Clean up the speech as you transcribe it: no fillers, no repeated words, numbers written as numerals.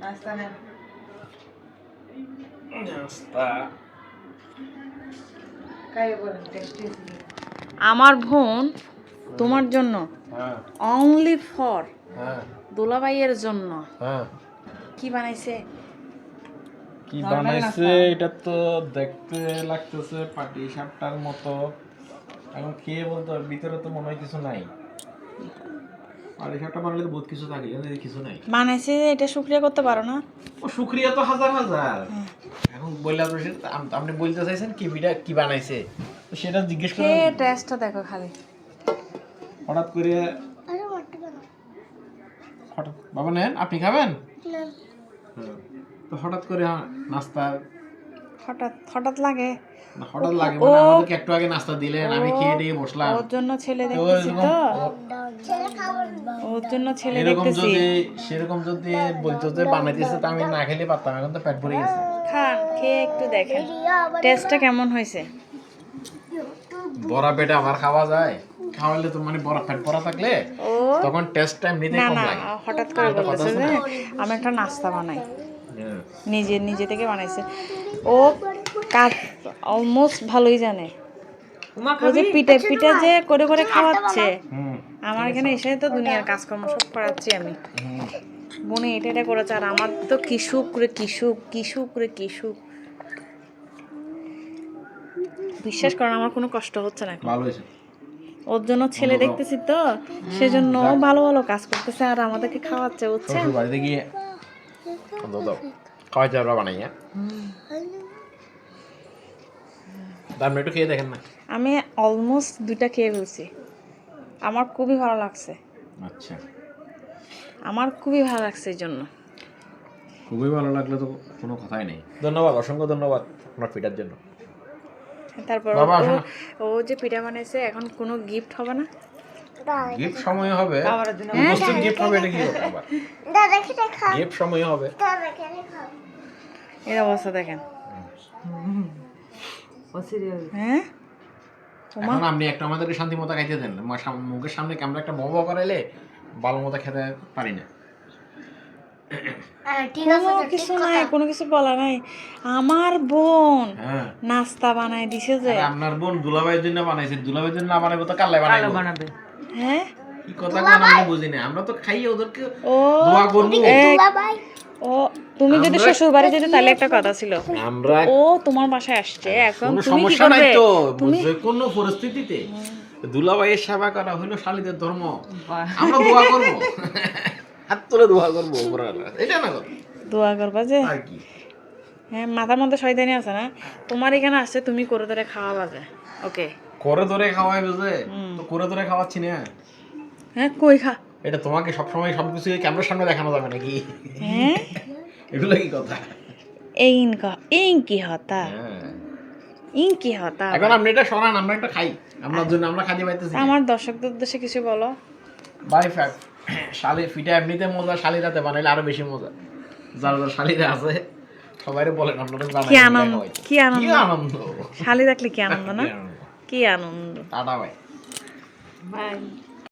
নাস্তা নেন। নাস্তা খাইয়ে বলেন টেস্টি। আমার বোন তোমার জন্য, হ্যাঁ অনলি ফর হ্যাঁ দুলাভাইয়ের জন্য হ্যাঁ কি বানাইছে? কি নরমাল বানাইছে? নাস্তা। এটা তো দেখতে লাগতেছে পাটি সাপটার মতো। এখন খেয়ে বলতে হবে, ভিতরে তো মনে হয় কিছু নাই। পাটি সাপটা বানালে তো বহুত কিছু থাকে, এখানে কিছু নাই। বানাইছে এটা শুকরিয়া করতে পারো না? ও শুক্রিয়া তো হাজার হাজার। এখন বললাম আপনি বলতে চাইছেন কি বিটা কি বানাইছে, তো সেটা জিজ্ঞেস করে খেয়ে টেস্টটা দেখো খালি। হঠাৎ করে হঠাৎ বাবা নেন, আপনি খাবেন? হ্যাঁ। তো হঠাৎ করে নাস্তা হঠাৎ হঠাৎ লাগে। হঠাৎ লাগে মানে আমাদেরকে একটু আগে নাস্তা দিলেন, আমি খেয়ে দিয়ে বসলাম। ওর জন্য ছেলে তো দেখতেছি এরকম- তো, ওর জন্য ছেলে এরকম দেখতেছি। যদি সেরকম যদি বলতো যে বানাইতেছে তো আমি না খেলে পারতাম, এখন তো পেট ভরে গেছে। খান, খেয়ে একটু দেখেন টেস্টটা কেমন হয়েছে। বড়া পেটে আবার খাওয়া যায়? খাওয়ালে তো মানে বড়া পেট ভরা থাকলে ও তখন টেস্টটা এমনিতেই না কম না, লাগে। হঠাৎ করে বলতেছে যে আমি একটা নাস্তা বানাই, হ্যাঁ। নিজে থেকে বানাইছে। ও কাজ অলমোস্ট ভালোই জানে। ও যে পিঠে পিঠে যে করে করে খাওয়াচ্ছে, হুম আমার এখানে এসে তো দুনিয়ার কাজকর্ম সব করাচ্ছি আমি। হুম। বোনে এটা করেছে, আর আমার তো কিসুক। বিশ্বাস করেন আমার কোনো কষ্ট হচ্ছে না এখন। ভালো হয়েছে। ওর জন্য ছেলে দেখতেছি তো, সেজন্য ও ভালো ভালো কাজ করতেছে আর আমাদেরকে খাওয়াচ্ছে, বুঝছেন? শ্বশুর বাড়িতে গিয়ে দাও খাওয়াইতে আমরা বানাই। হ্যাঁ, আপনি একটু খেয়ে দেখেন না। আমি অলমোস্ট 2টা খেয়ে ফেলছি, আমার খুবই ভালো লাগছে। আচ্ছা, আমার খুবই ভালো লাগছে এই জন্য। খুবই ভালো লাগলে তো কোনো কথাই নেই। ধন্যবাদ, অসংখ্য ধন্যবাদ আপনার পিঠার জন্য। তারপর বাবা, আসো না। ও যে পিঠা বানাইছে, এখন কোনো গিফট হবে না? গিফট সময় হবে, খাবারের জন্য উপস্থিত গিফট হবে, এটা কি কথা আবার? গিফট সময় হবে। এর অবস্থা দেখেন। ও সিরিয়াল। হ্যাঁ এখন আপনি একটা আমাদেরকে শান্তি মতো খাইতে দেন। মুখের সামনে আমরা একটা বড় করাইলে ভালো মতো খেতে পারি না। কোনো কিছু বলা নাই। আমার বোন হ্যাঁ, নাস্তা বানাই দিছে যে। আর আপনার বোন দুলাভাইয়ের জন্য বানাইছে, দুলাভাইয়ের জন্য না বানাইবো তো কাল্লাই ভালো বানাইবো। বানাবে। হ্যাঁ কি কথা কোন আমরা বুঝি না, আমরা তো খাই ওদেরকে ও দোয়া করব। ও তুমি যদি আমরা- শ্বশুর বাড়ি যেতে তাহলে একটা কথা ছিল। আমরা ও তোমার বাসায় আসছে, এখন কোনো তুমি কি সমস্যা নাই করবে? তো, তুমি যে কোনো পরিস্থিতিতে দুলাভাইয়ের সেবা করা হলো শালীদের ধর্ম। আমরা দোয়া করব, হাত তুলে দোয়া করব উপরওয়ালা, এটা না কথা দোয়া করবা যে। আর কি। হ্যাঁ, মাথার মধ্যে শয়তানি আছে না? তোমার এখানে আসছে, তুমি করে ধরে খাওয়া বাজে। ওকে, করে ধরে খাওয়াই বুঝে তো করে ধরে খাওয়াচ্ছি না। হ্যাঁ কই খা। এটা তোমাকে সবসময় সবকিছু ক্যামেরার সামনে দেখানো যাবে নাকি? হ্যাঁ এগুলো কি কথা? ইনকি হতা এখন আপনি এটা সরান, আমরা একটা খাই, আপনার জন্য আমরা খাইতে পাইতেছি। আমার দর্শকদের উদ্দেশ্যে কিছু বলো। বাই ফ্যাক্ট, শালি পিঠা এমনিতে মজা, শালিরাতে বানাইলে আরো বেশি মজা। যারা যারা শালিরা আছে সবাই বলেন আপনারা কি আনন্দ, কি আনন্দ, আনন্দ। শালি দেখলে কি আনন্দ না? কি আনন্দ। কি আনন্দ। টাটা ভাই। বাই।